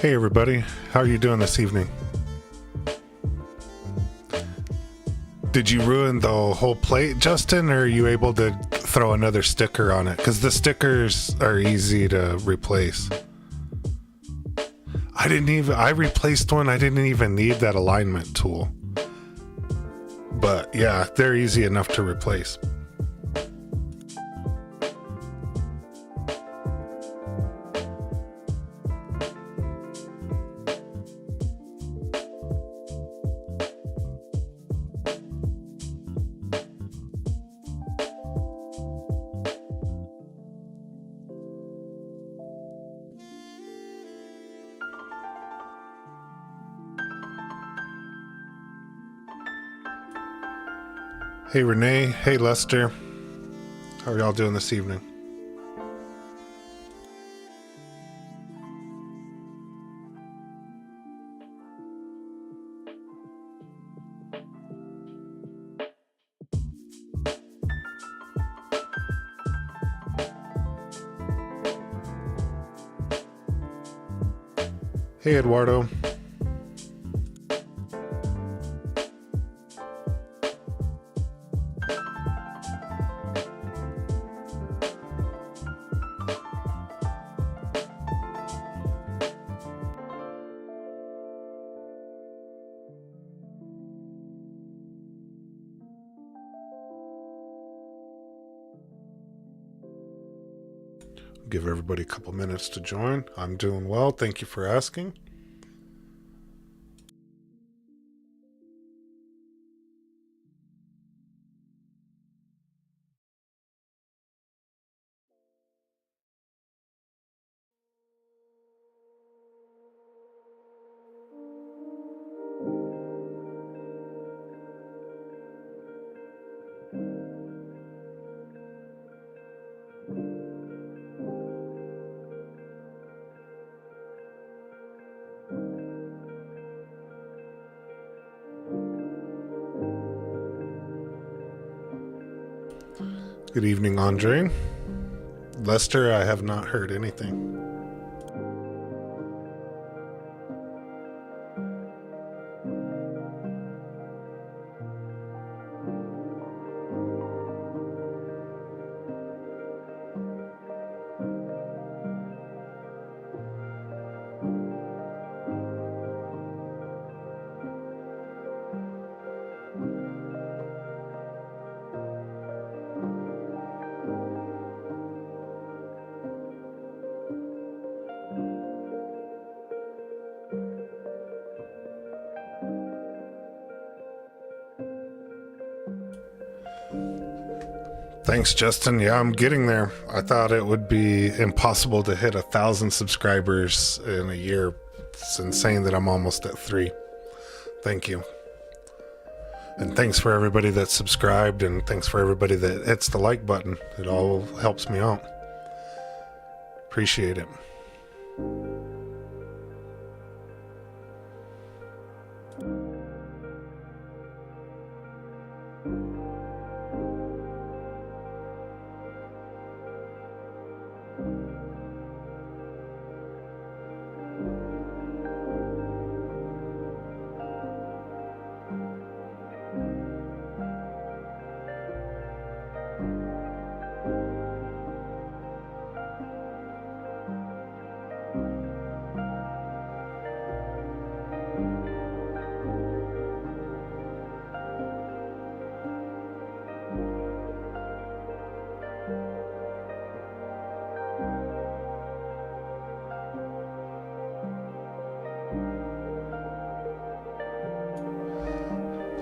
Hey everybody, how are you doing this evening? Did you ruin the whole plate, Justin, or are you able to throw another sticker on it? Because the stickers are easy to replace. I replaced one, I didn't even need that alignment tool. But yeah, they're easy enough to replace. Hey Renee, hey Lester, how are y'all doing this evening? Hey Eduardo. Give everybody a couple minutes to join. I'm doing well, thank you for asking. Good evening, Andre. Lester, I have not heard anything. Thanks, Justin. Yeah, I'm getting there. I thought it would be impossible to hit 1,000 subscribers in a year. It's insane that I'm almost at 3. Thank you. And thanks for everybody that subscribed, and thanks for everybody that hits the like button. It all helps me out. Appreciate it.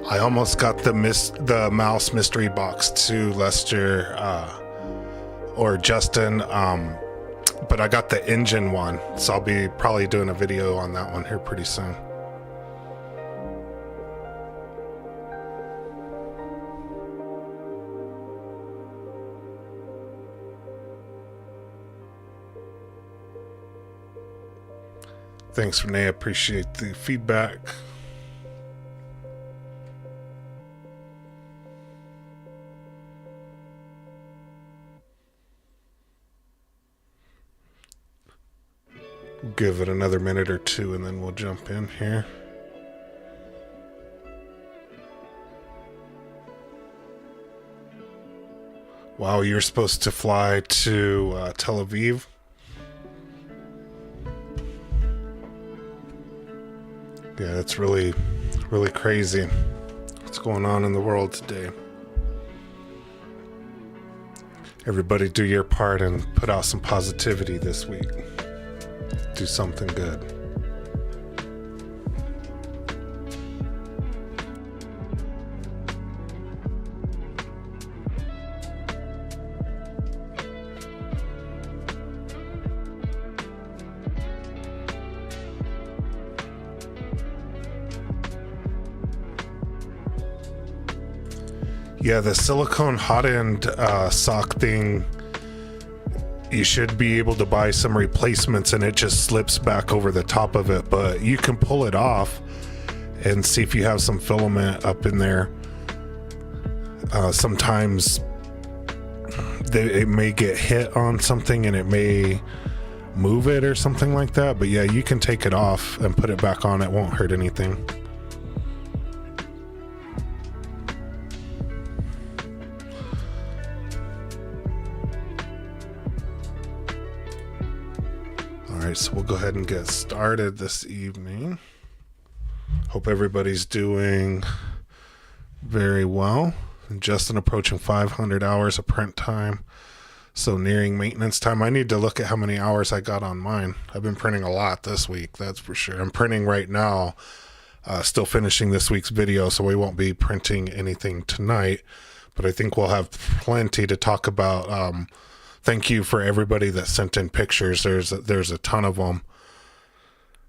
I almost got the mouse mystery box to Lester or Justin, but I got the engine one, so I'll be probably doing a video on that one here pretty soon. Thanks, Renee. I appreciate the feedback. Give it another minute or two and then we'll jump in here. Wow, you're supposed to fly to Tel Aviv? Yeah, it's really, really crazy what's going on in the world today. Everybody do your part and put out some positivity this week. Do something good. Yeah, the silicone hot end sock thing, you should be able to buy some replacements and it just slips back over the top of it, but you can pull it off and see if you have some filament up in there. Sometimes it may get hit on something and it may move it or something like that, but yeah, you can take it off and put it back on. It won't hurt anything. Alright, so we'll go ahead and get started this evening. Hope everybody's doing very well. Justin approaching 500 hours of print time, so nearing maintenance time. I need to look at how many hours I got on mine. I've been printing a lot this week, that's for sure. I'm printing right now, still finishing this week's video, so we won't be printing anything tonight, but I think we'll have plenty to talk about. Thank you for everybody that sent in pictures. There's a ton of them.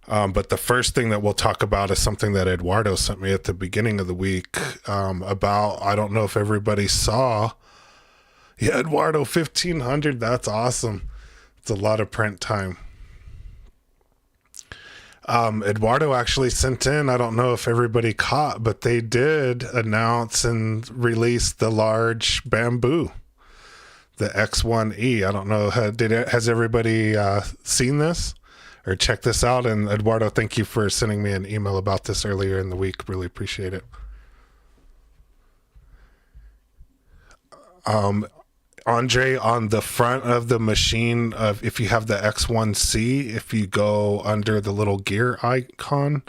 But the first thing that we'll talk about is something that Eduardo sent me at the beginning of the week about, I don't know if everybody saw. Yeah, Eduardo, 1,500. That's awesome. It's a lot of print time. Eduardo actually sent in, I don't know if everybody caught, but they did announce and release the large Bambu. The X1E. I don't know. Has everybody seen this or checked this out? And Eduardo, thank you for sending me an email about this earlier in the week. Really appreciate it. Andre, on the front of the machine, if you have the X1C, if you go under the little gear icon,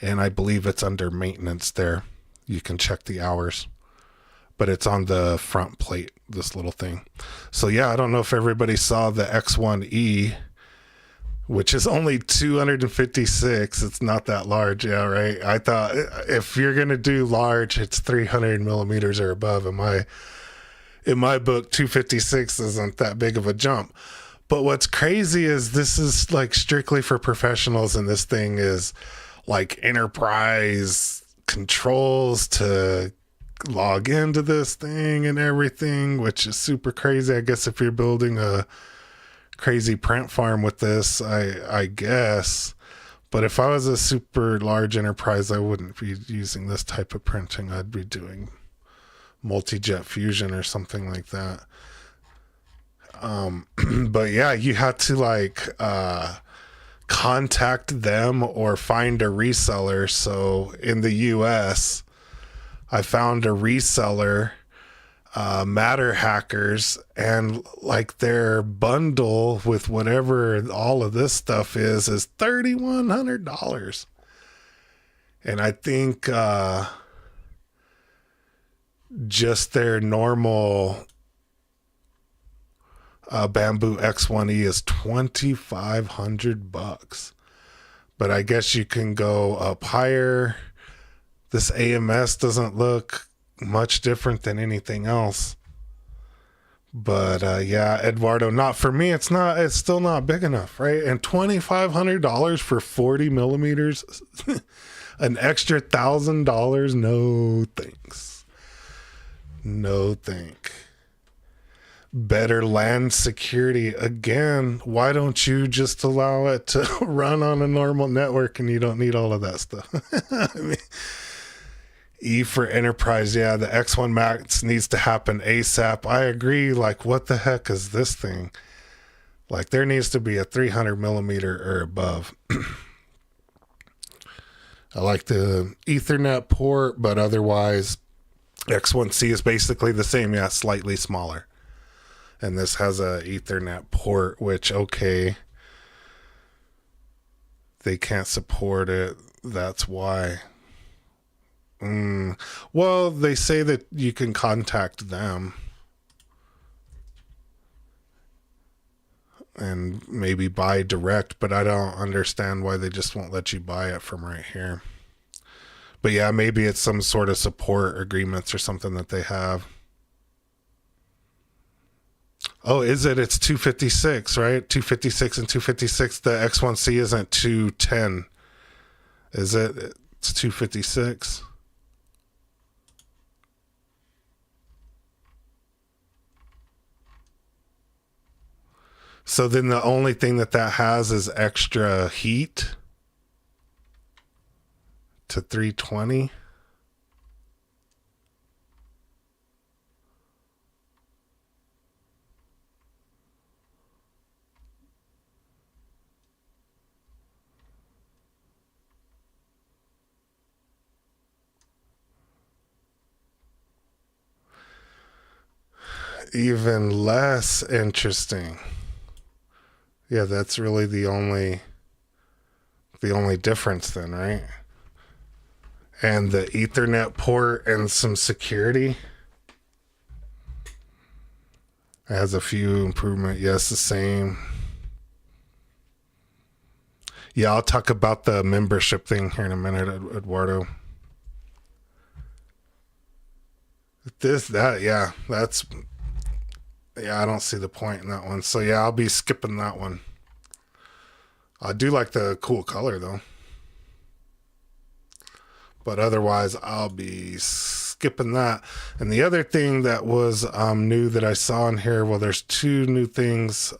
and I believe it's under maintenance there, you can check the hours. But it's on the front plate, this little thing. So yeah, I don't know if everybody saw the X1E, which is only 256. It's not that large. Yeah, right. I thought if you're going to do large, it's 300 millimeters or above. In my book, 256 isn't that big of a jump. But what's crazy is this is like strictly for professionals, and this thing is like enterprise controls to log into this thing and everything, which is super crazy. I guess if you're building a crazy print farm with this, I guess. But if I was a super large enterprise, I wouldn't be using this type of printing. I'd be doing multi-jet fusion or something like that. But yeah, you had to like contact them or find a reseller. So in the US, I found a reseller, Matter Hackers, and like their bundle with whatever all of this stuff is $3,100. And I think just their normal Bambu X1E is $2,500. But I guess you can go up higher. This AMS doesn't look much different than anything else. But yeah, Eduardo, not for me. It's still not big enough, right? And $2,500 for 40 millimeters, an extra $1,000. No thanks. No thank. Better land security. Again, why don't you just allow it to run on a normal network and you don't need all of that stuff? I mean, E for enterprise. Yeah, the X1 Max needs to happen ASAP. I agree. Like, what the heck is this thing? Like there needs to be a 300 millimeter or above. I like the Ethernet port, but otherwise X1C is basically the same. Yeah, slightly smaller. And this has a Ethernet port, which, okay, they can't support it. That's why. Well, they say that you can contact them and maybe buy direct, but I don't understand why they just won't let you buy it from right here. But yeah, maybe it's some sort of support agreements or something that they have. Oh, is it? It's 256, right? 256 and 256. The X1C isn't 210. Is it? It's 256. So then the only thing that has is extra heat to 320. Even less interesting. Yeah, that's really the only difference then, right? And the Ethernet port and some security. It has a few improvement. Yes, the same. Yeah, I'll talk about the membership thing here in a minute, Eduardo. Yeah, I don't see the point in that one. So yeah, I'll be skipping that one. I do like the cool color though. But otherwise, I'll be skipping that. And the other thing that was new that I saw in here, well, there's two new things.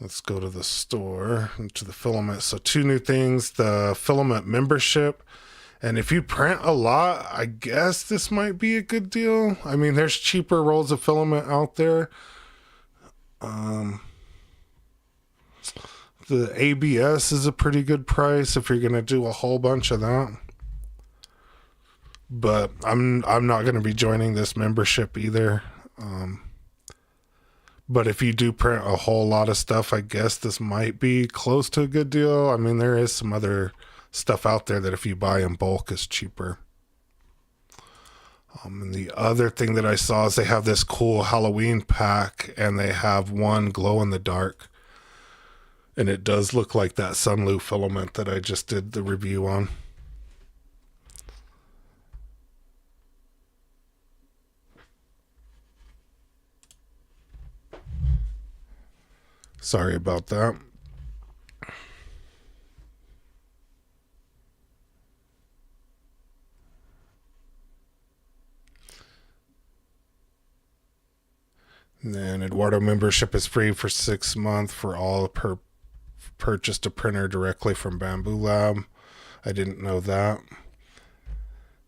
Let's go to the store, to the filament. So two new things, the filament membership. And if you print a lot, I guess this might be a good deal. I mean, there's cheaper rolls of filament out there. The ABS is a pretty good price if you're going to do a whole bunch of that. But I'm not going to be joining this membership either. But if you do print a whole lot of stuff, I guess this might be close to a good deal. I mean, there is some other stuff out there that if you buy in bulk is cheaper. And the other thing that I saw is they have this cool Halloween pack, and they have one glow in the dark. And it does look like that Sunlu filament that I just did the review on. Sorry about that. And then Eduardo membership is free for 6 months for all purchased a printer directly from Bambu Lab. I didn't know that.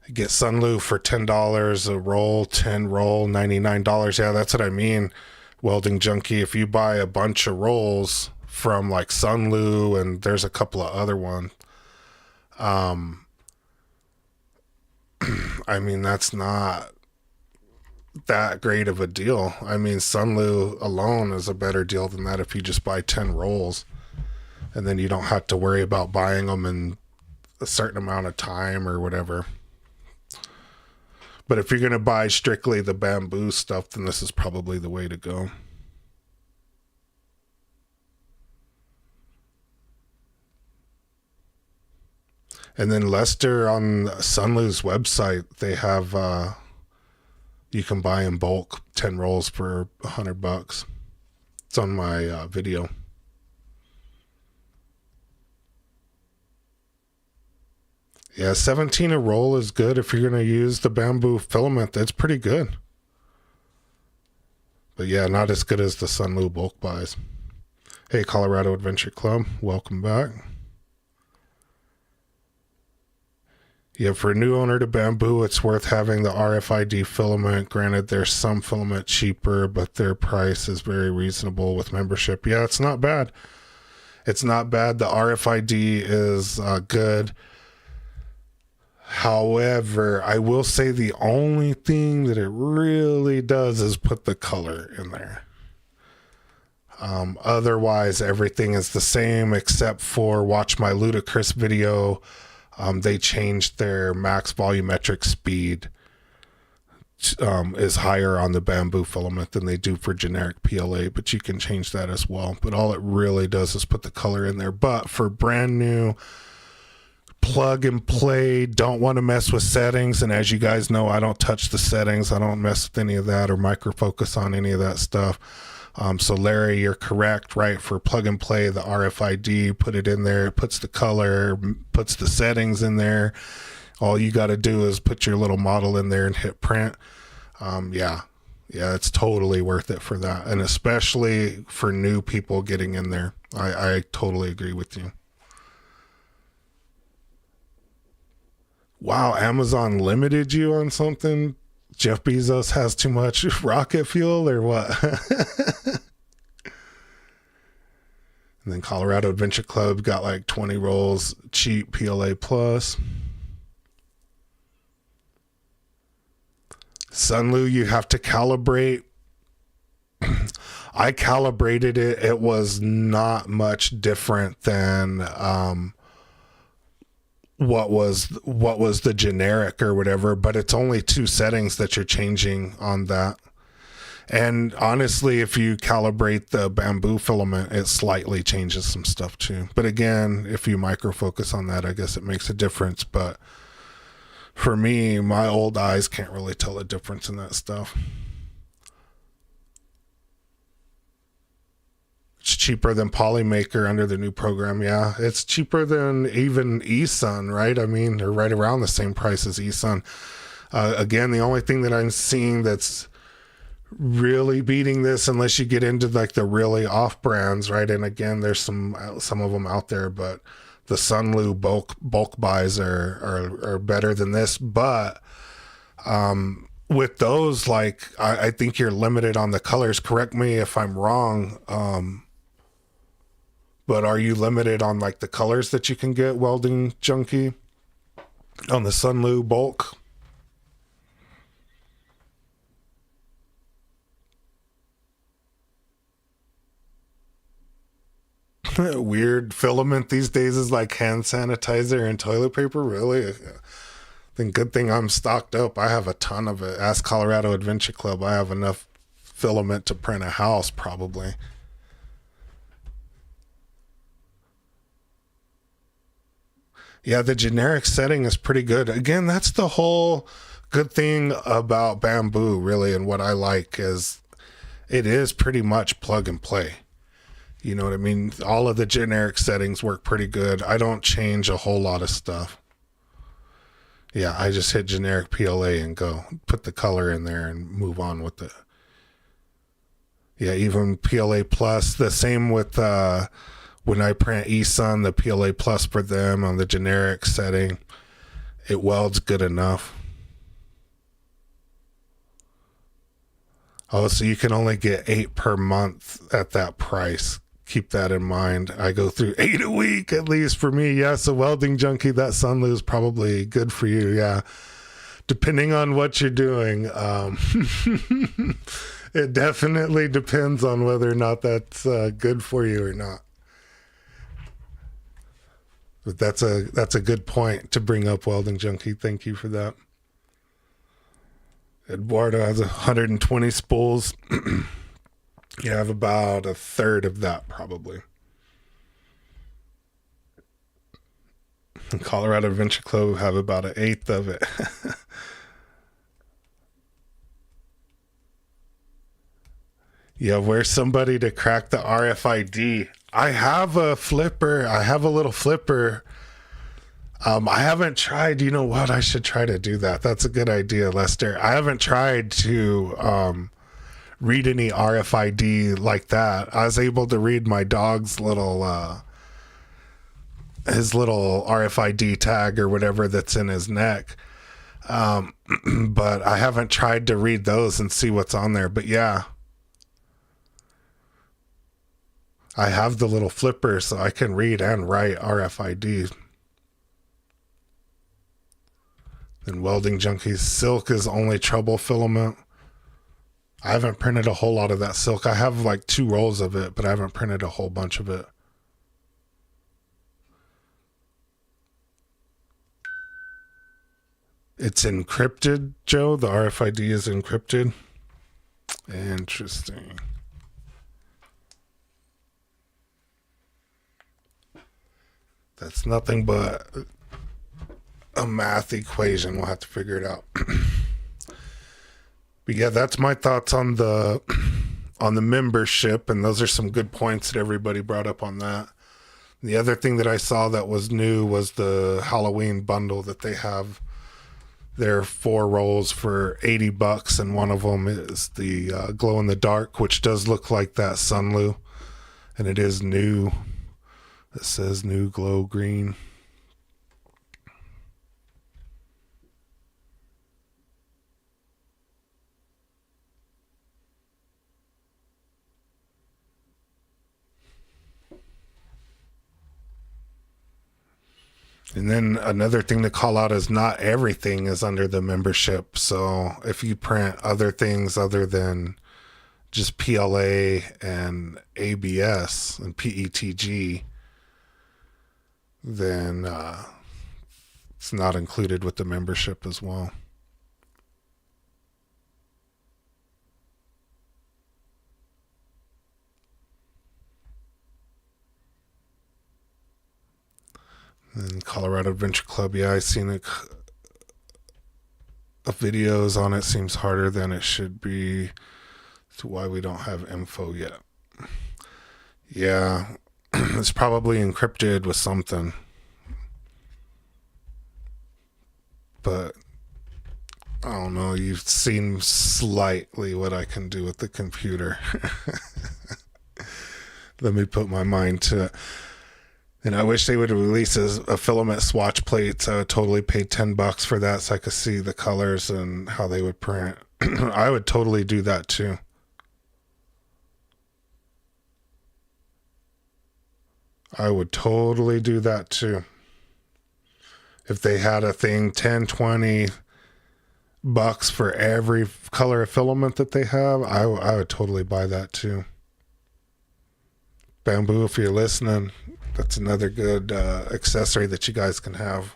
You get Sunlu for $10 a roll, 10 roll, $99. Yeah, that's what I mean. Welding Junkie, if you buy a bunch of rolls from like Sunlu, and there's a couple of other ones, I mean, that's not that great of a deal. I mean, Sunlu alone is a better deal than that if you just buy 10 rolls, and then you don't have to worry about buying them in a certain amount of time or whatever. But if you're going to buy strictly the Bambu stuff, then this is probably the way to go. And then Lester, on Sunlu's website, they have you can buy in bulk 10 rolls for $100. It's on my video. Yeah, 17 a roll is good if you're going to use the Bambu filament. That's pretty good. But yeah, not as good as the Sunlu bulk buys. Hey, Colorado Adventure Club, welcome back. Yeah, for a new owner to Bambu, it's worth having the RFID filament. Granted, there's some filament cheaper, but their price is very reasonable with membership. Yeah, it's not bad. It's not bad. The RFID is good. However, I will say the only thing that it really does is put the color in there. Otherwise, everything is the same except for watch my ludicrous video. They changed their max volumetric speed is higher on the Bambu filament than they do for generic PLA, but you can change that as well. But all it really does is put the color in there. But for brand new plug and play, don't want to mess with settings, and as you guys know, I don't touch the settings. I don't mess with any of that or micro focus on any of that stuff. So Larry, you're correct, right? For plug and play, the RFID, put it in there, it puts the color, puts the settings in there. All you got to do is put your little model in there and hit print. Yeah, it's totally worth it for that, and especially for new people getting in there. I totally agree with you. Wow, Amazon limited you on something? Jeff Bezos has too much rocket fuel or what? And then Colorado Adventure Club got like 20 rolls, cheap PLA plus. Sunlu, you have to calibrate. I calibrated it. It was not much different than what was the generic or whatever, but it's only 2 settings that you're changing on that. And honestly, if you calibrate the Bambu filament, it slightly changes some stuff too. But again, if you micro focus on that, I guess it makes a difference. But for me, my old eyes can't really tell a difference in that stuff. It's cheaper than Polymaker under the new program. Yeah, it's cheaper than even eSun, right? I mean, they're right around the same price as eSun. Again, the only thing that I'm seeing that's really beating this, unless you get into like the really off brands, right? And again, there's some of them out there, but the Sunlu bulk buys are better than this. But with those, like I think you're limited on the colors. Correct me if I'm wrong. But are you limited on like the colors that you can get, Welding Junkie, on the Sunlu bulk? Weird filament these days is like hand sanitizer and toilet paper. Really? I think good thing I'm stocked up. I have a ton of it. Ask Colorado Adventure Club. I have enough filament to print a house probably. Yeah, the generic setting is pretty good. Again, that's the whole good thing about Bambu, really, and what I like is it is pretty much plug and play. You know what I mean? All of the generic settings work pretty good. I don't change a whole lot of stuff. Yeah, I just hit generic PLA and go. Put the color in there and move on with it. Yeah, even PLA Plus. The same with when I print eSun, the PLA Plus for them on the generic setting. It welds good enough. Oh, so you can only get 8 per month at that price. Keep that in mind. I go through 8 a week, at least for me. Yeah, so Welding Junkie, that Sunlu is probably good for you. Yeah, depending on what you're doing. It definitely depends on whether or not that's good for you or not. But that's a good point to bring up, Welding Junkie. Thank you for that. Eduardo has 120 spools. You have about a third of that, probably. And Colorado Adventure Club have about an eighth of it. Yeah, where's somebody to crack the RFID? I have a flipper. I have a little flipper. I haven't tried. You know what? I should try to do that. That's a good idea, Lester. I haven't tried to read any RFID like that. I was able to read my dog's little his little RFID tag or whatever that's in his neck. But I haven't tried to read those and see what's on there. But yeah, I have the little flipper so I can read and write RFID. And Welding Junkies, silk is only trouble filament. I haven't printed a whole lot of that silk. I have like 2 rolls of it, but I haven't printed a whole bunch of it. It's encrypted, Joe. The RFID is encrypted. Interesting. That's nothing but a math equation. We'll have to figure it out. But yeah, that's my thoughts on the membership, and those are some good points that everybody brought up on that. The other thing that I saw that was new was the Halloween bundle that they have. There are 4 rolls for $80, and one of them is the glow in the dark, which does look like that Sunloo, and it is new. It says new glow green. And then another thing to call out is not everything is under the membership. So if you print other things other than just PLA and ABS and PETG, then it's not included with the membership as well. And Colorado Adventure Club, yeah, I've seen it. Videos on it seems harder than it should be. To why we don't have info yet. Yeah, it's probably encrypted with something. But I don't know, you've seen slightly what I can do with the computer. Let me put my mind to it. And I wish they would release a filament swatch plate. I would totally pay $10 for that so I could see the colors and how they would print. I would totally do that too. I would totally do that too. If they had a thing, 10, 20 bucks for every color of filament that they have, I would totally buy that too. Bambu, if you're listening, that's another good accessory that you guys can have.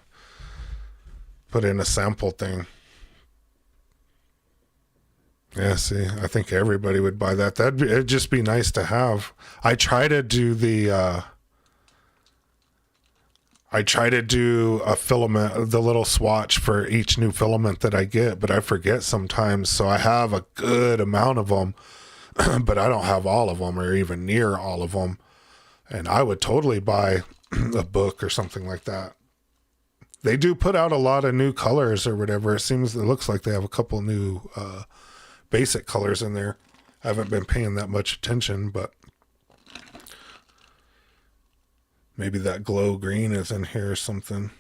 Put in a sample thing. Yeah, see, I think everybody would buy that. It'd just be nice to have. I try to do a filament, the little swatch for each new filament that I get, but I forget sometimes. So I have a good amount of them, but I don't have all of them or even near all of them. And I would totally buy a book or something like that. They do put out a lot of new colors or whatever. It looks like they have a couple new basic colors in there. I haven't been paying that much attention, but maybe that glow green is in here or something.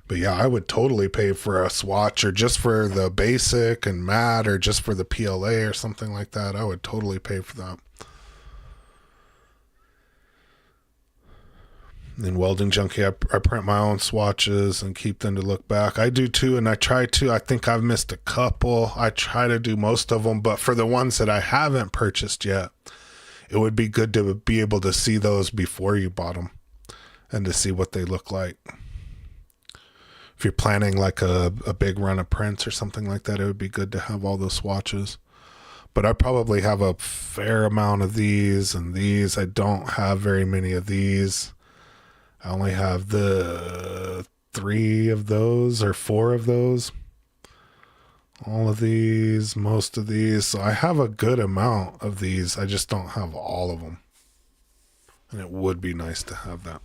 But yeah, I would totally pay for a swatch or just for the basic and matte or just for the PLA or something like that. I would totally pay for that. In Welding Junkie, I print my own swatches and keep them to look back. I do too, and I try to. I think I've missed a couple. I try to do most of them, but for the ones that I haven't purchased yet, it would be good to be able to see those before you bought them and to see what they look like. If you're planning like a big run of prints or something like that, it would be good to have all those swatches. But I probably have a fair amount of these and these. I don't have very many of these. I only have the 3 of those or 4 of those. All of these, most of these. So I have a good amount of these. I just don't have all of them. And it would be nice to have that.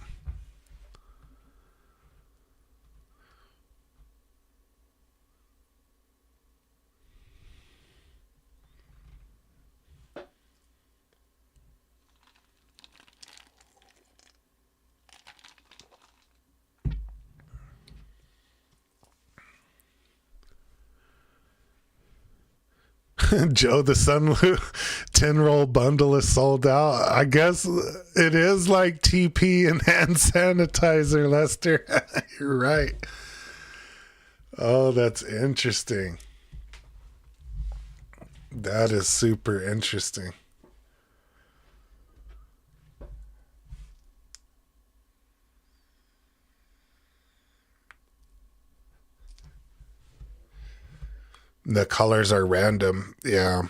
Joe, the Sunloo 10-roll bundle is sold out. I guess it is like TP and hand sanitizer, Lester. You're right. Oh, that's interesting. That is super interesting. The colors are random. Yeah.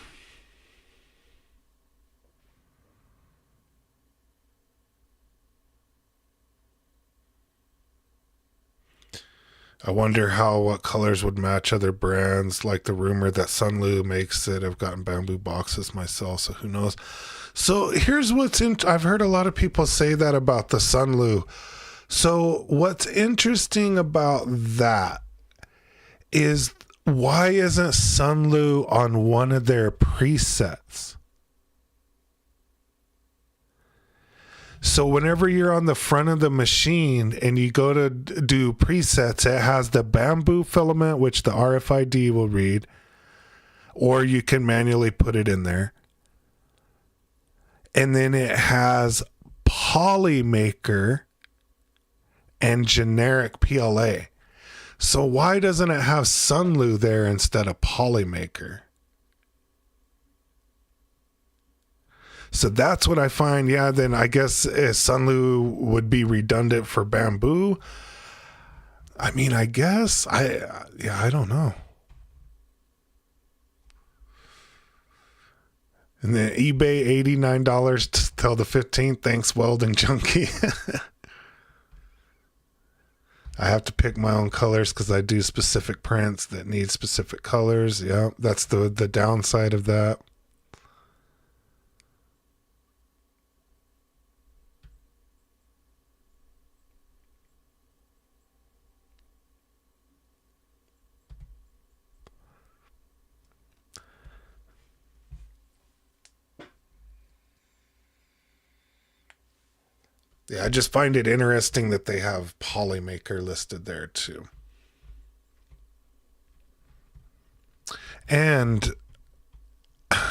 I wonder what colors would match other brands, like the rumor that Sunloo makes it. I've gotten Bambu boxes myself, so who knows. So here's what's I've heard a lot of people say that about the Sunloo. So what's interesting about that is, why isn't Sunloo on one of their presets? So whenever you're on the front of the machine and you go to do presets, it has the Bambu filament, which the RFID will read, or you can manually put it in there. And then it has Polymaker and generic PLA. So why doesn't it have Sunloo there instead of Polymaker? So that's what I find. Yeah, then I guess Sunloo would be redundant for Bambu. I mean, I guess. I don't know. And then eBay, $89 till the 15th. Thanks, Welding Junkie. I have to pick my own colors because I do specific prints that need specific colors. Yeah, that's the downside of that. Yeah, I just find it interesting that they have Polymaker listed there too. And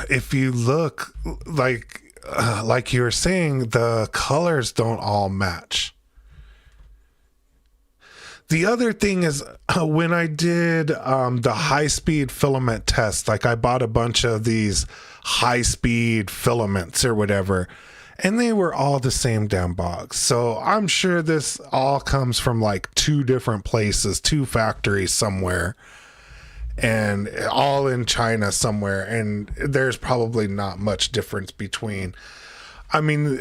if you look, like you were saying, the colors don't all match. The other thing is, when I did the high-speed filament test, like I bought a bunch of these high-speed filaments or whatever, and they were all the same damn box. So I'm sure this all comes from like 2 different places, 2 factories somewhere, and all in China somewhere. And there's probably not much difference between, I mean,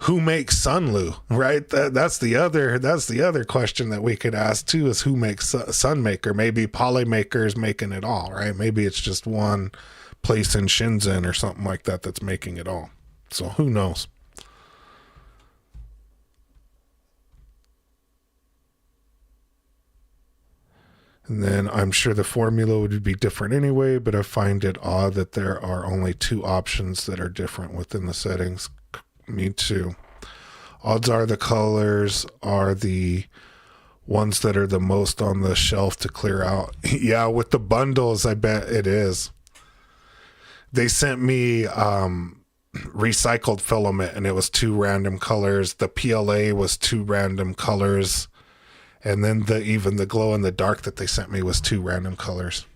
who makes Sunloo, right? That's the other question that we could ask too, is who makes Sunmaker? Maybe Polymaker is making it all, right? Maybe it's just one place in Shenzhen or something like that that's making it all. So who knows? And then I'm sure the formula would be different anyway, but I find it odd that there are only 2 options that are different within the settings. Me too. Odds are the colors are the ones that are the most on the shelf to clear out. Yeah, with the bundles, I bet it is. They sent me recycled filament, and it was 2 random colors. The PLA was 2 random colors. And then even the glow in the dark that they sent me was 2 random colors.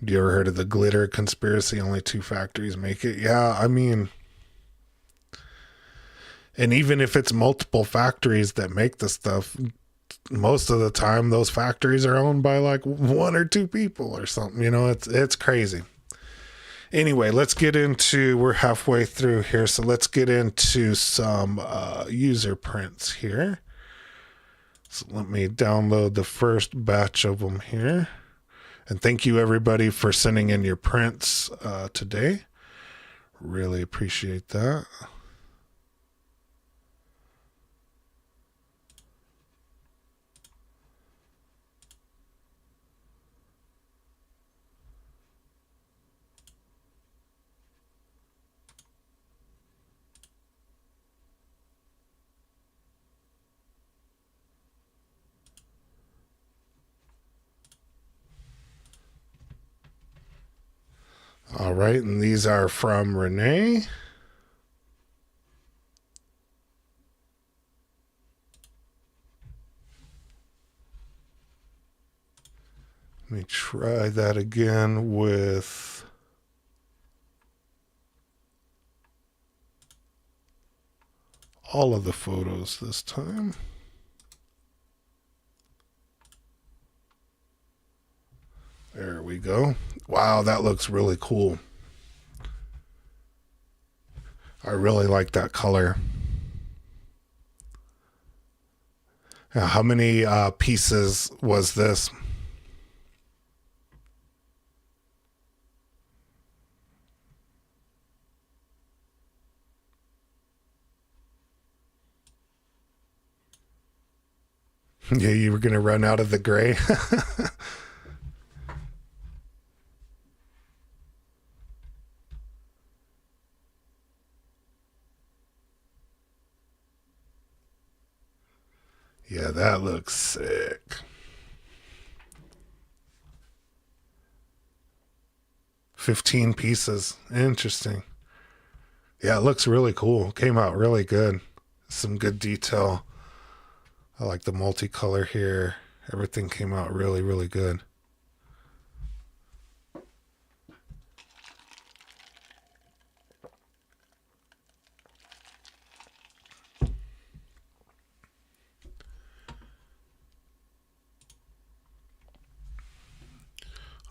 You ever heard of the glitter conspiracy? Only 2 factories make it. Yeah, I mean, and even if it's multiple factories that make the stuff, most of the time those factories are owned by like 1 or 2 people or something. You know, it's crazy. Anyway, let's get into, we're halfway through here, so let's get into some user prints here. So let me download the first batch of them here. And thank you everybody for sending in your prints today. Really appreciate that. All right, and these are from Renee. Let me try that again with all of the photos this time. There we go. Wow, that looks really cool. I really like that color. Now, how many pieces was this? Yeah, you were going to run out of the gray. Yeah, that looks sick. 15 pieces. Interesting. Yeah, it looks really cool. Came out really good. Some good detail. I like the multicolor here. Everything came out really, really good.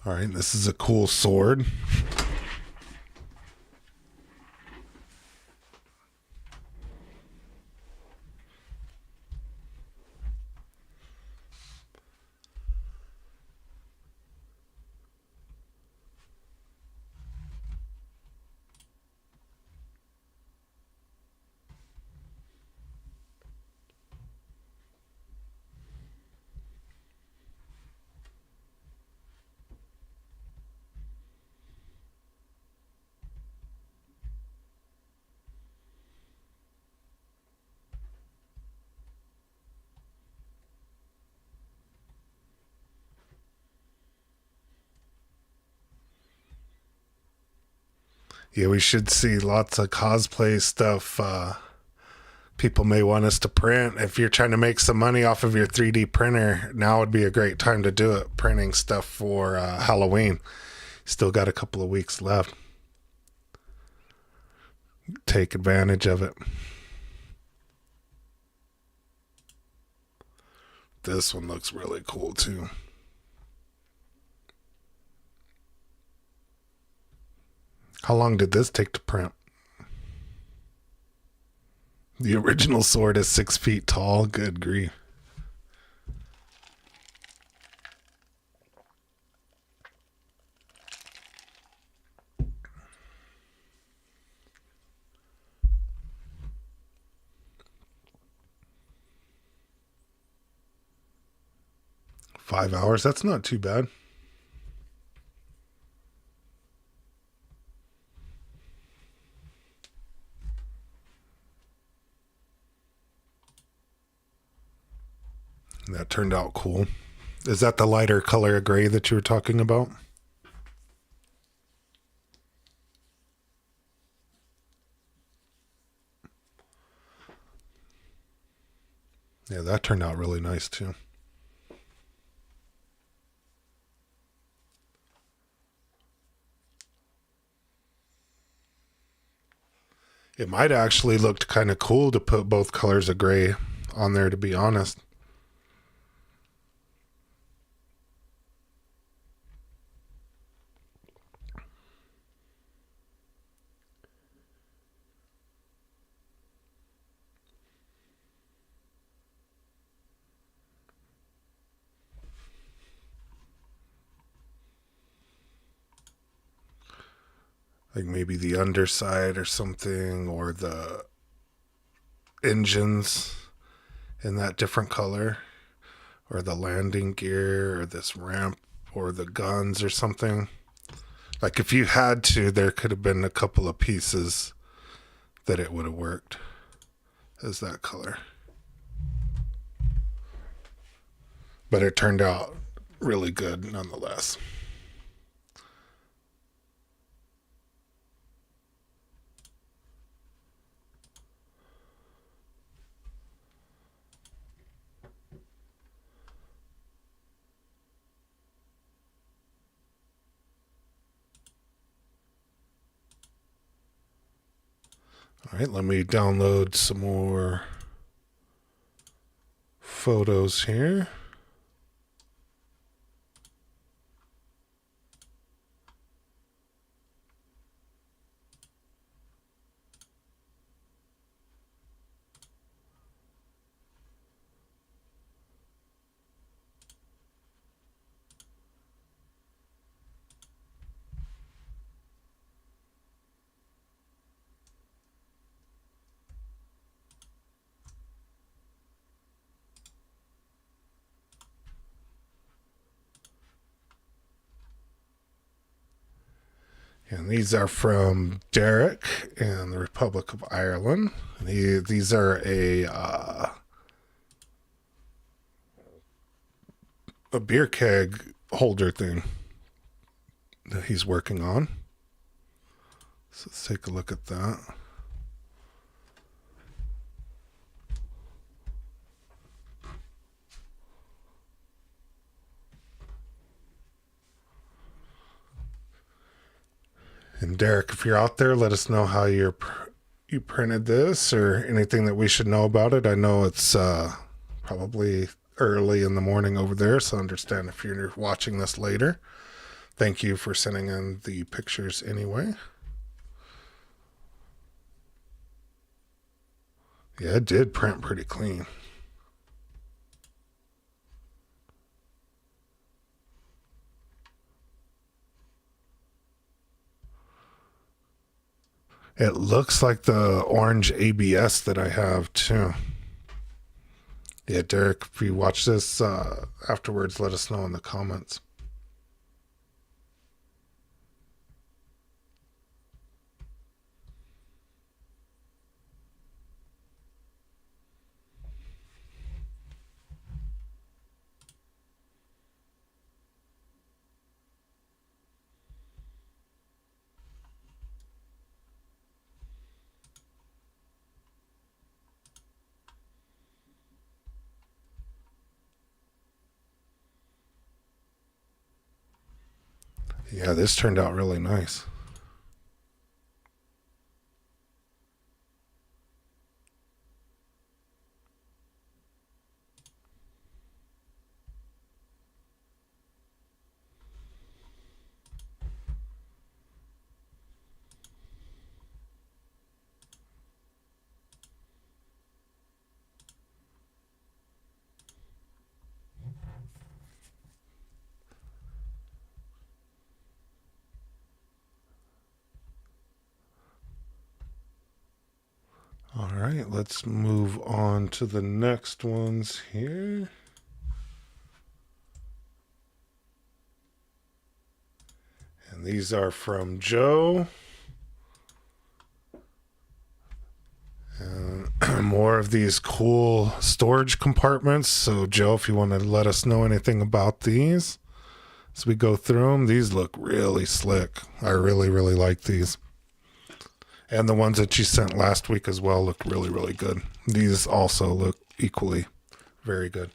All right, this is a cool sword. Yeah, we should see lots of cosplay stuff. People may want us to print. If you're trying to make some money off of your 3D printer, now would be a great time to do it. Printing stuff for Halloween. Still got a couple of weeks left. Take advantage of it. This one looks really cool too. How long did this take to print? The original sword is 6 feet tall. Good grief. $5. That's not too bad. That turned out cool. Is that the lighter color of gray that you were talking about? Yeah, that turned out really nice too. It might actually looked kind of cool to put both colors of gray on there, to be honest. Like maybe the underside or something, or the engines in that different color, or the landing gear, or this ramp, or the guns or something. Like if you had to, there could have been a couple of pieces that it would have worked as that color. But it turned out really good nonetheless. All right, let me download some more photos here. And these are from Derek in the Republic of Ireland. These are a beer keg holder thing that he's working on. So let's take a look at that. And Derek, if you're out there, let us know how you printed this or anything that we should know about it. I know it's probably early in the morning over there, so understand if you're watching this later. Thank you for sending in the pictures anyway. Yeah, it did print pretty clean. It looks like the orange ABS that I have too. Yeah, Derek, if you watch this afterwards, let us know in the comments. Yeah, this turned out really nice. All right, let's move on to the next ones here. And these are from Joe. And more of these cool storage compartments. So, Joe, if you want to let us know anything about these as we go through them, these look really slick. I really, really like these. And the ones that you sent last week as well look really, really good. These also look equally very good.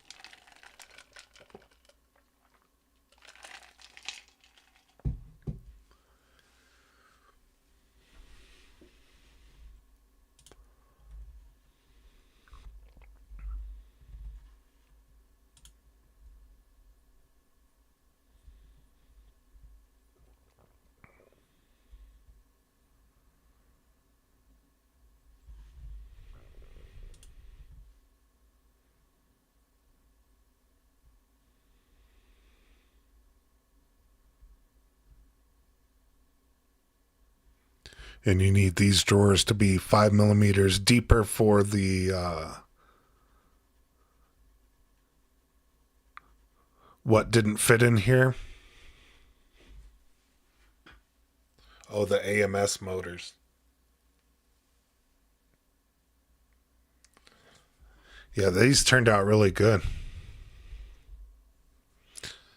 And you need these drawers to be 5 millimeters deeper for the what didn't fit in here. Oh, the AMS motors. Yeah, these turned out really good.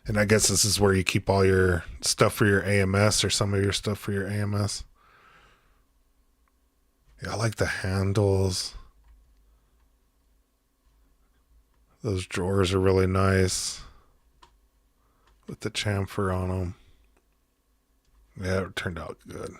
And I guess this is where you keep all your stuff for your AMS or some of your stuff for your AMS. Yeah, I like the handles. Those drawers are really nice with the chamfer on them. Yeah, it turned out good.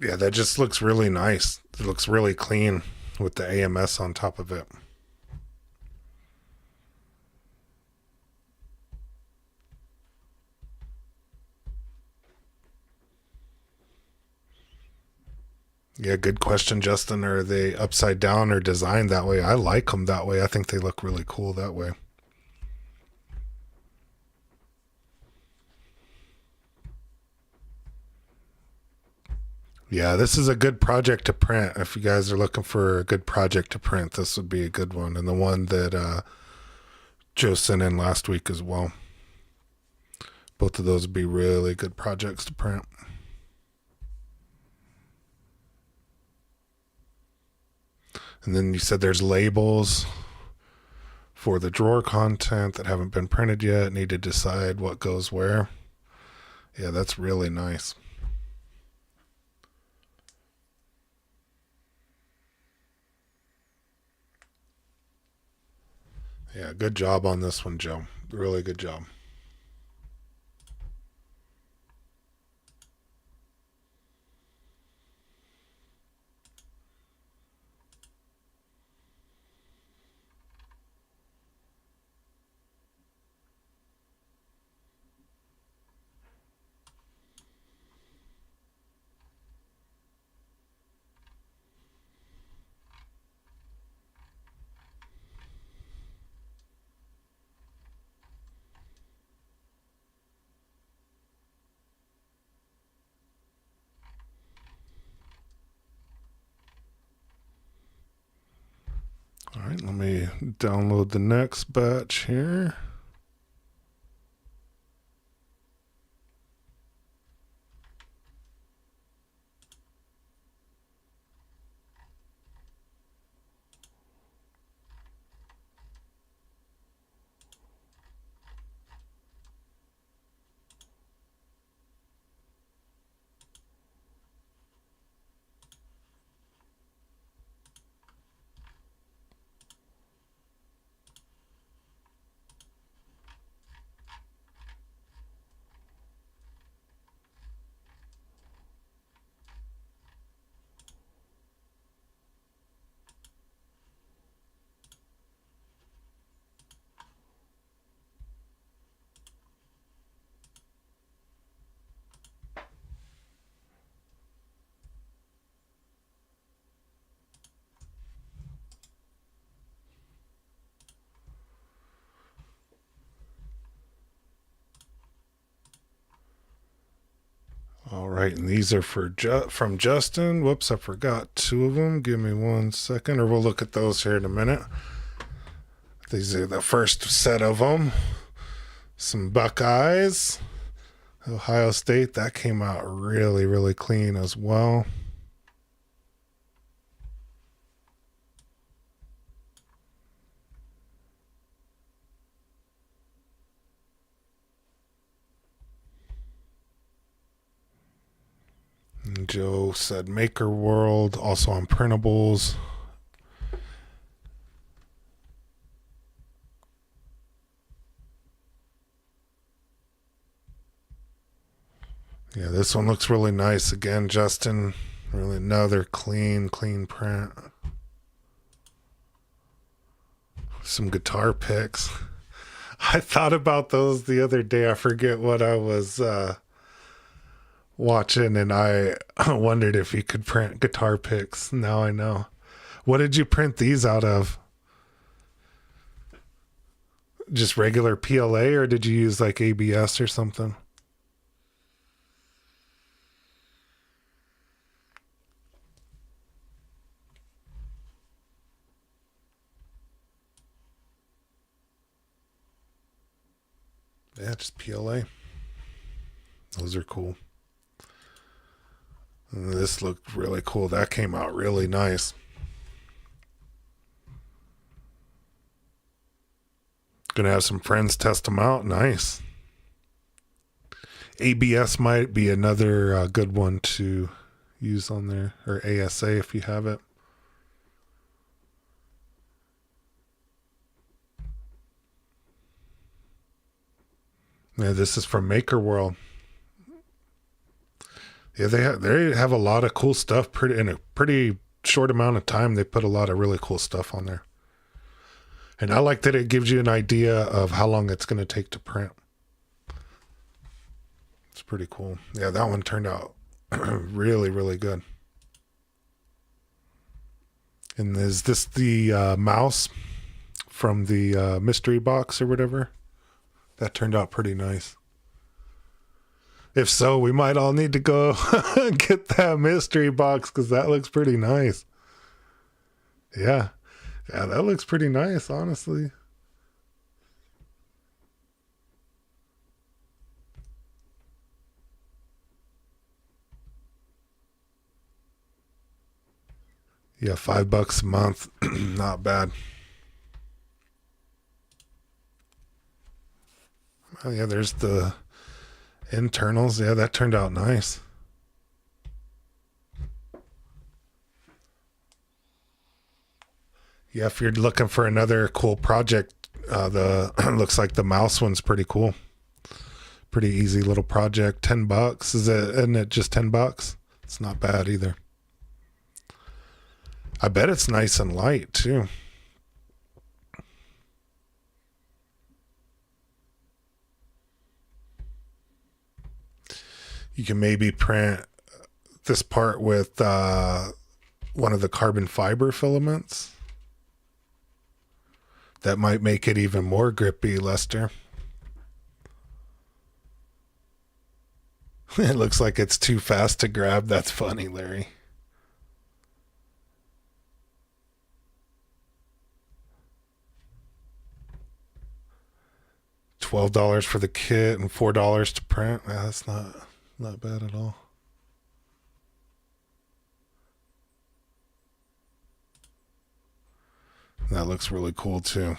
Yeah, that just looks really nice. It looks really clean with the AMS on top of it. Yeah, good question, Justin. Are they upside down or designed that way? I like them that way. I think they look really cool that way. Yeah, this is a good project to print. If you guys are looking for a good project to print, this would be a good one. And the one that Joe sent in last week as well. Both of those would be really good projects to print. And then you said there's labels for the drawer content that haven't been printed yet. Need to decide what goes where. Yeah, that's really nice. Yeah, good job on this one, Joe. Really good job. All right, let me download the next batch here. All right, and these are from Justin. Whoops, I forgot two of them. Give me 1 second, or we'll look at those here in a minute. These are the first set of them. Some Buckeyes, Ohio State. That came out really, really clean as well. And Joe said Maker World, also on printables. Yeah, this one looks really nice. Again, Justin, really another clean print. Some guitar picks. I thought about those the other day. I forget what I was watching, and I wondered if you could print guitar picks. Now I know. What did you print these out of? Just regular PLA, or did you use like ABS or something? Yeah, just PLA. Those are cool. And this looked really cool. That came out really nice. Gonna have some friends test them out. Nice. ABS might be another good one to use on there, or ASA if you have it. Yeah, this is from Maker World. Yeah, they have a lot of cool stuff. Pretty in a pretty short amount of time, they put a lot of really cool stuff on there. And I like that it gives you an idea of how long it's going to take to print. It's pretty cool. Yeah, that one turned out really, really good. And is this the mouse from the mystery box or whatever? That turned out pretty nice. If so, we might all need to go get that mystery box because that looks pretty nice. Yeah. Yeah, that looks pretty nice, honestly. Yeah, $5 a month. Not bad. Oh, yeah, there's the internals. Yeah, that turned out nice. Yeah, if you're looking for another cool project, the looks like the mouse one's pretty cool. Pretty easy little project. $10. Isn't it just $10? It's not bad either. I bet it's nice and light too. You can maybe print this part with one of the carbon fiber filaments. That might make it even more grippy, Lester. It looks like it's too fast to grab. That's funny, Larry. $12 for the kit and $4 to print. Yeah, that's not bad at all. That looks really cool too.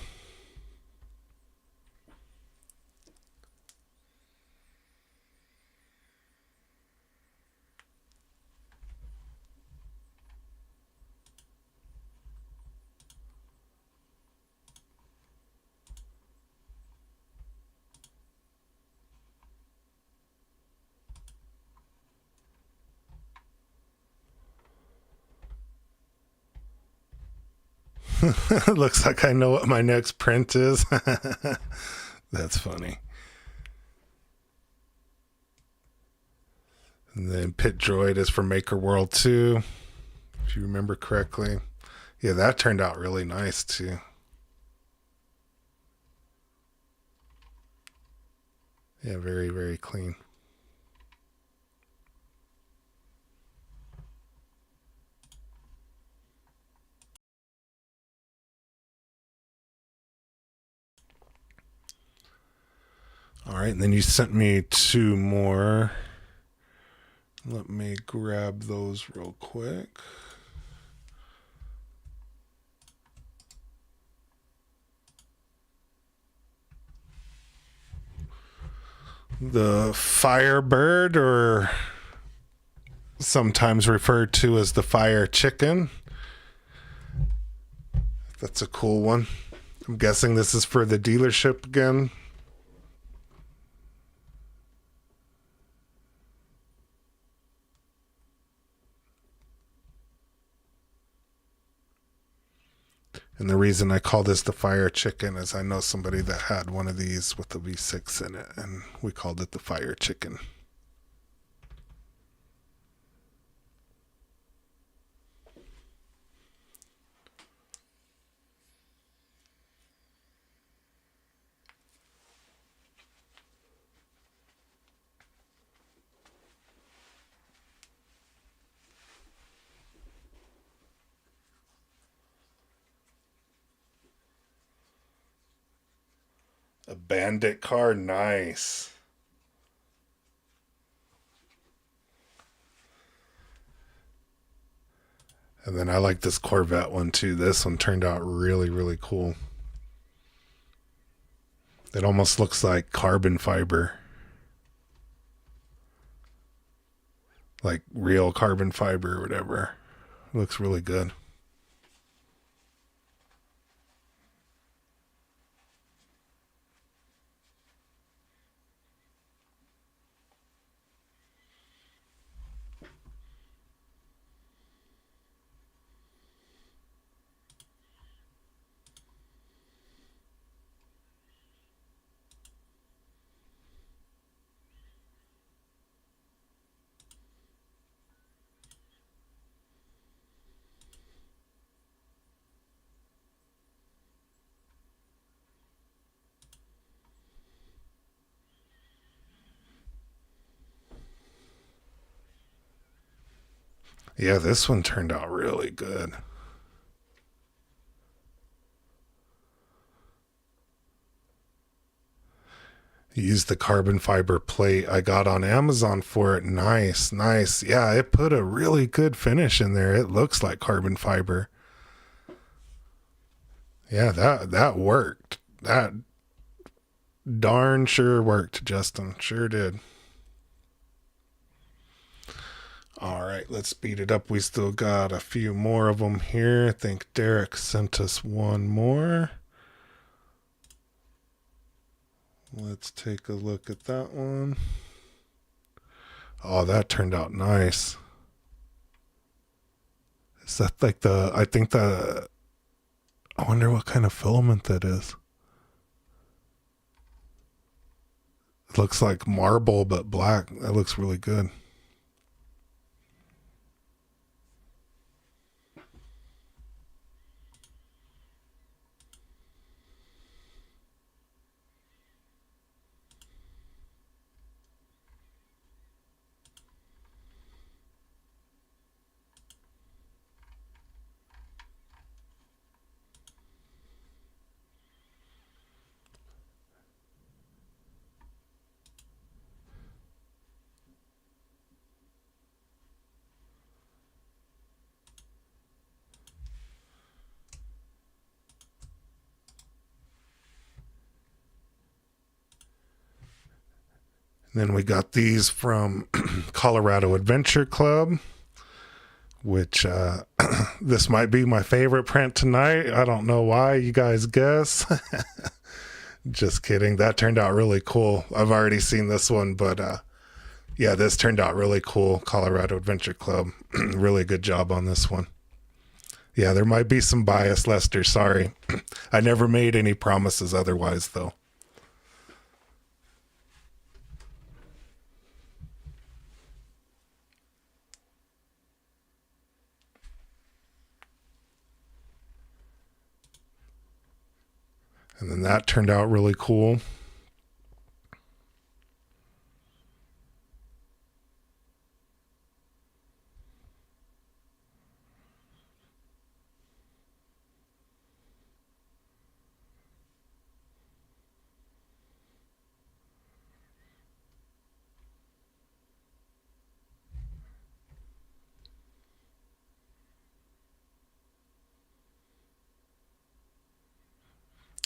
Looks like I know what my next print is. That's funny. And then Pit Droid is for Maker World 2, if you remember correctly. Yeah, that turned out really nice too. Yeah, very, very clean. All right, and then you sent me 2 more. Let me grab those real quick. The Firebird, or sometimes referred to as the Fire Chicken. That's a cool one. I'm guessing this is for the dealership again. And the reason I call this the Fire Chicken is I know somebody that had one of these with the V6 in it, and we called it the Fire Chicken. A Bandit car, nice. And then I like this Corvette one too. This one turned out really, really cool. It almost looks like carbon fiber. Like real carbon fiber or whatever. It looks really good. Yeah, this one turned out really good. Used the carbon fiber plate I got on Amazon for it. Nice, nice. Yeah, it put a really good finish in there. It looks like carbon fiber. Yeah, that worked. That darn sure worked, Justin. Sure did. All right, let's speed it up. We still got a few more of them here. I think Derek sent us one more. Let's take a look at that one. Oh, that turned out nice. Is that like I wonder what kind of filament that is. It looks like marble, but black. That looks really good. Then we got these from Colorado Adventure Club, which this might be my favorite print tonight. I don't know why. You guys guess. Just kidding. That turned out really cool. I've already seen this one, but yeah, this turned out really cool. Colorado Adventure Club. Really good job on this one. Yeah, there might be some bias, Lester. Sorry. I never made any promises otherwise, though. And then that turned out really cool.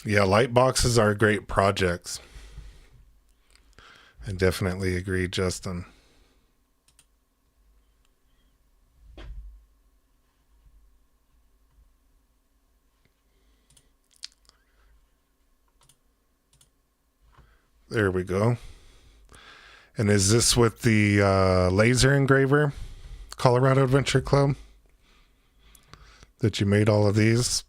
Yeah, light boxes are great projects. I definitely agree, Justin. There we go. And is this with the laser engraver, Colorado Adventure Club, that you made all of these?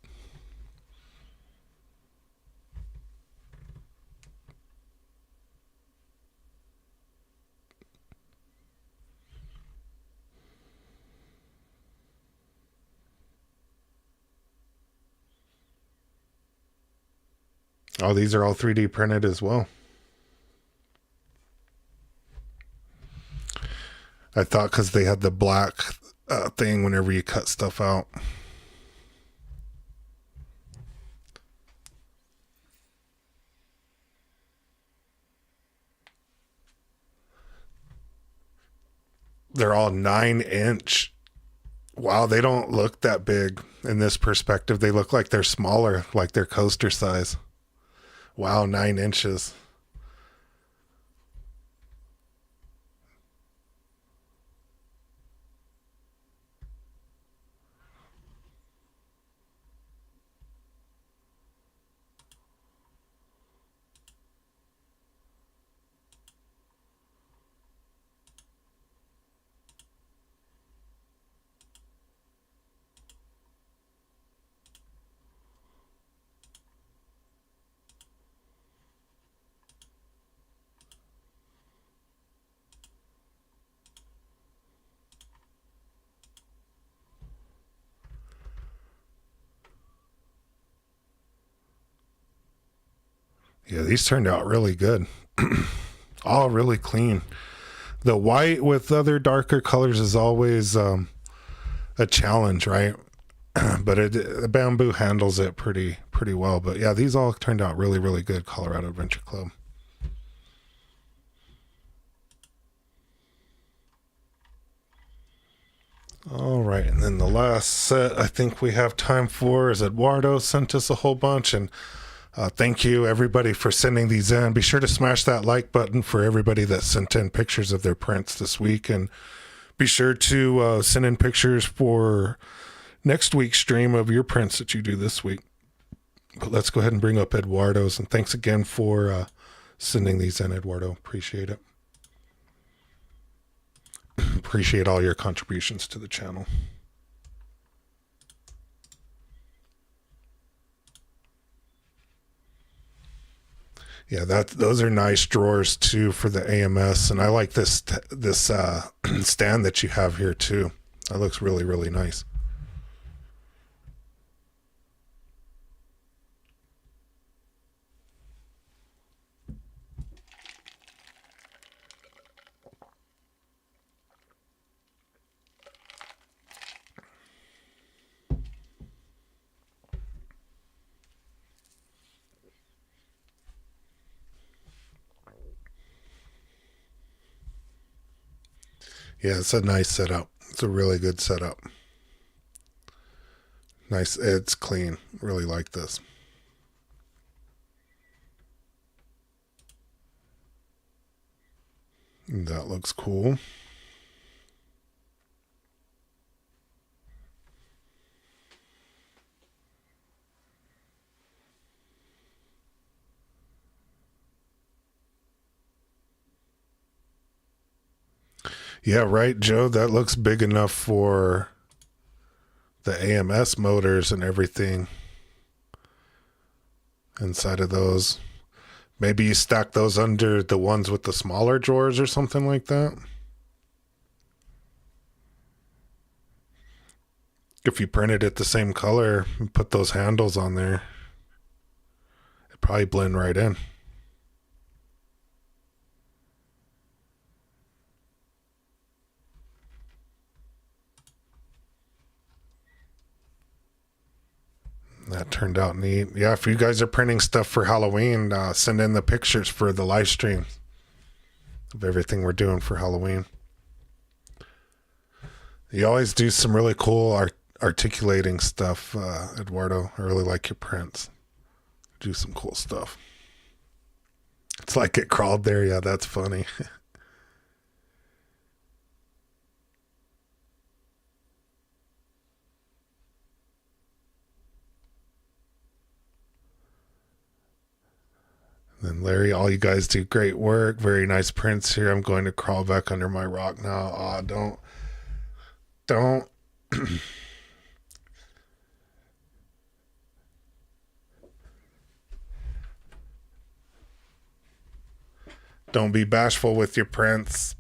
Oh, these are all 3D printed as well. I thought because they had the black thing whenever you cut stuff out. They're all 9-inch. Wow, they don't look that big in this perspective. They look like they're smaller, like they're coaster size. Wow, 9 inches. Yeah, these turned out really good. All really clean. The white with other darker colors is always a challenge, right? But the Bambu handles it pretty well. But yeah, these all turned out really, really good, Colorado Adventure Club. All right, and then the last set I think we have time for is Eduardo sent us a whole bunch, and thank you everybody for sending these in. Be sure to smash that like button for everybody that sent in pictures of their prints this week, and be sure to send in pictures for next week's stream of your prints that you do this week. But let's go ahead and bring up Eduardo's, and thanks again for sending these in, Eduardo. Appreciate it. Appreciate all your contributions to the channel. Yeah, those are nice drawers too for the AMS, and I like this stand that you have here too. That looks really, really nice. Yeah, it's a nice setup. It's a really good setup. Nice, it's clean. Really like this. That looks cool. Yeah, right, Joe. That looks big enough for the AMS motors and everything inside of those. Maybe you stack those under the ones with the smaller drawers or something like that. If you printed it the same color and put those handles on there, it'd probably blend right in. That turned out neat. Yeah, if you guys are printing stuff for Halloween, send in the pictures for the live stream of everything we're doing for Halloween. You always do some really cool articulating stuff, Eduardo. I really like your prints. Do some cool stuff. It's like it crawled there. Yeah, that's funny. Then Larry, all you guys do great work. Very nice prints here. I'm going to crawl back under my rock now. Aw, don't. Don't be bashful with your prints.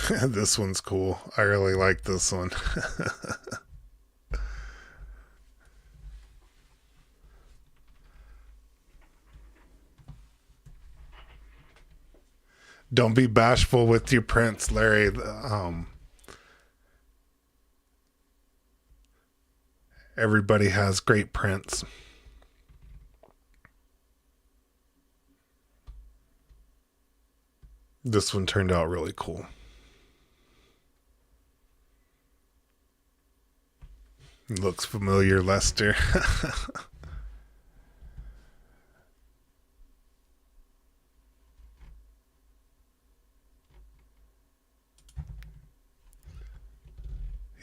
This one's cool. I really like this one. Don't be bashful with your prints, Larry. Everybody has great prints. This one turned out really cool. It looks familiar, Lester.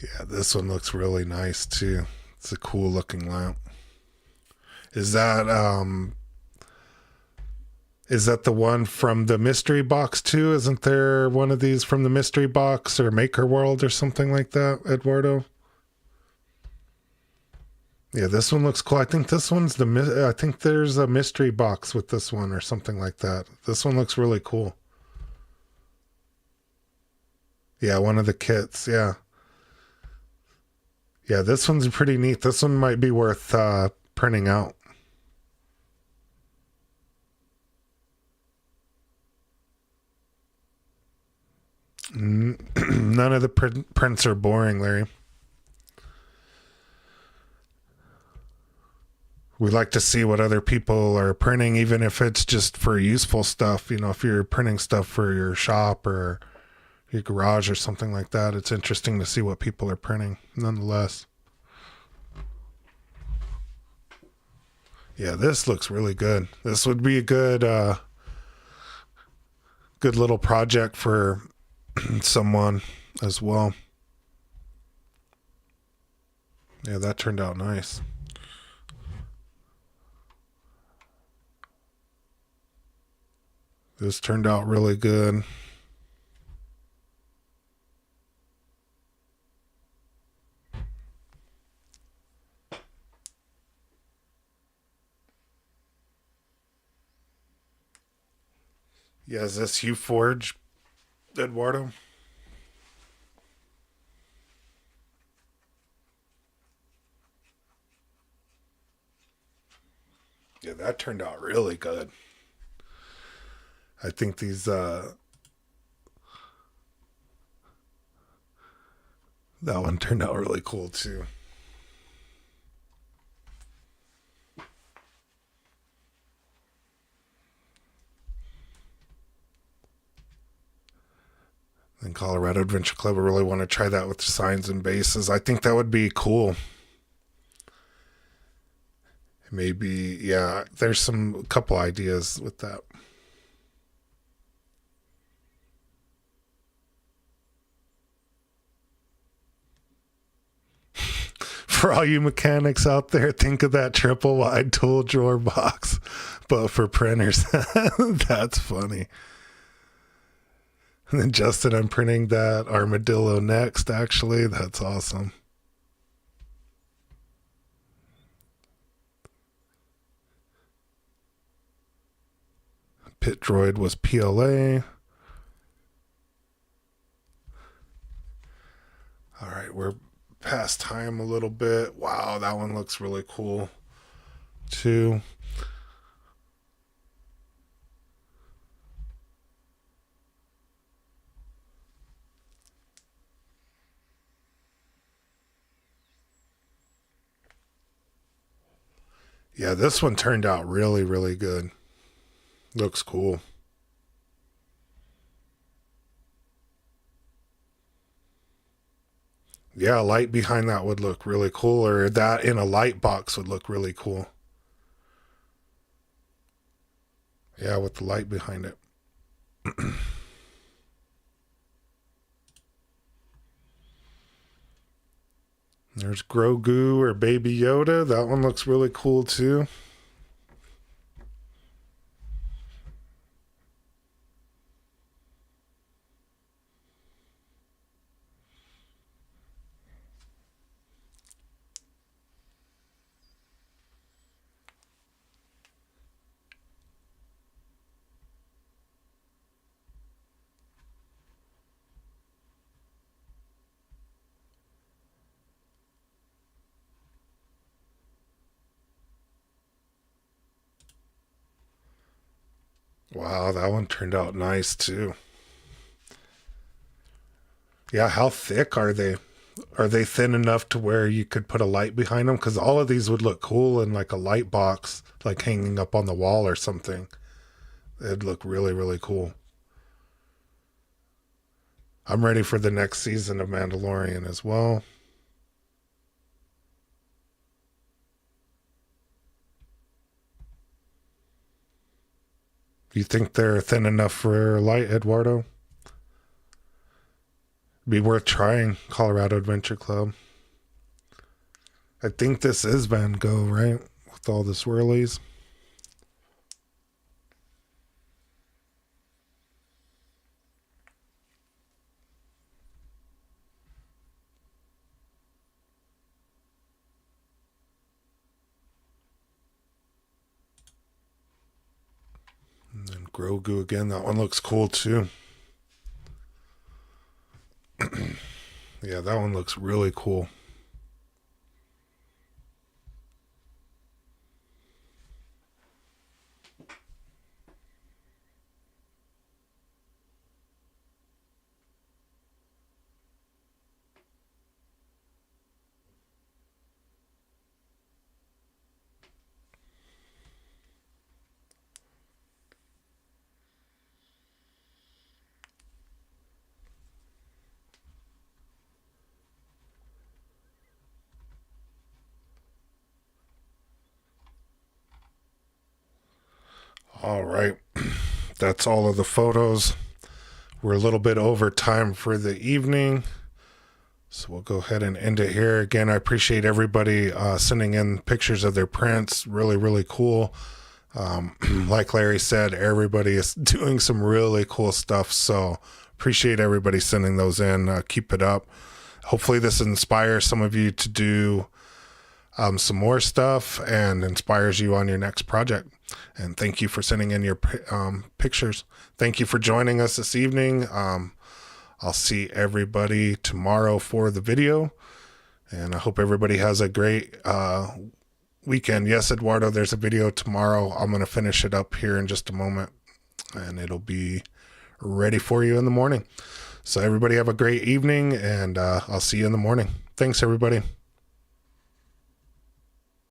Yeah, this one looks really nice too. It's a cool looking lamp. Is that the one from the mystery box too? Isn't there one of these from the mystery box or Maker World or something like that, Eduardo? Yeah, this one looks cool. I think this one's I think there's a mystery box with this one or something like that. This one looks really cool. Yeah, one of the kits. Yeah. Yeah, this one's pretty neat. This one might be worth printing out. none of the prints are boring, Larry. We like to see what other people are printing, even if it's just for useful stuff. You know, if you're printing stuff for your shop or your garage or something like that, it's interesting to see what people are printing, nonetheless. Yeah, this looks really good. This would be a good good little project for someone as well. Yeah, that turned out nice. This turned out really good. Yeah, is this you forge, Eduardo? Yeah, that turned out really good. I think these that one turned out really cool too. And Colorado Adventure Club, I really want to try that with the signs and bases. I think that would be cool. Maybe, yeah, there's some couple ideas with that. For all you mechanics out there, think of that triple wide tool drawer box, but for printers. That's funny. And then Justin, I'm printing that armadillo next, actually. That's awesome. Pit Droid was PLA. All right, we're past time a little bit. Wow, that one looks really cool too. Yeah, this one turned out really, really good. Looks cool. Yeah, a light behind that would look really cool, or that in a light box would look really cool. Yeah, with the light behind it. There's Grogu or Baby Yoda. That one looks really cool too. Wow, that one turned out nice too. Yeah, how thick are they? Are they thin enough to where you could put a light behind them? Because all of these would look cool in like a light box, like hanging up on the wall or something. It'd look really, really cool. I'm ready for the next season of Mandalorian as well. Do you think they're thin enough for light, Eduardo? Be worth trying, Colorado Adventure Club. I think this is Van Gogh, right? With all the swirlies. And then Grogu again. That one looks cool too. Yeah, that one looks really cool. All right. That's all of the photos. We're a little bit over time for the evening, so we'll go ahead and end it here. Again, I appreciate everybody sending in pictures of their prints. Really, really cool. Like Larry said, everybody is doing some really cool stuff, so appreciate everybody sending those in. Keep it up. Hopefully this inspires some of you to do some more stuff and inspires you on your next project. And thank you for sending in your pictures. Thank you for joining us this evening. I'll see everybody tomorrow for the video, and I hope everybody has a great weekend. Yes, Eduardo, there's a video tomorrow. I'm going to finish it up here in just a moment, and it'll be ready for you in the morning. So everybody have a great evening, and I'll see you in the morning. Thanks, everybody.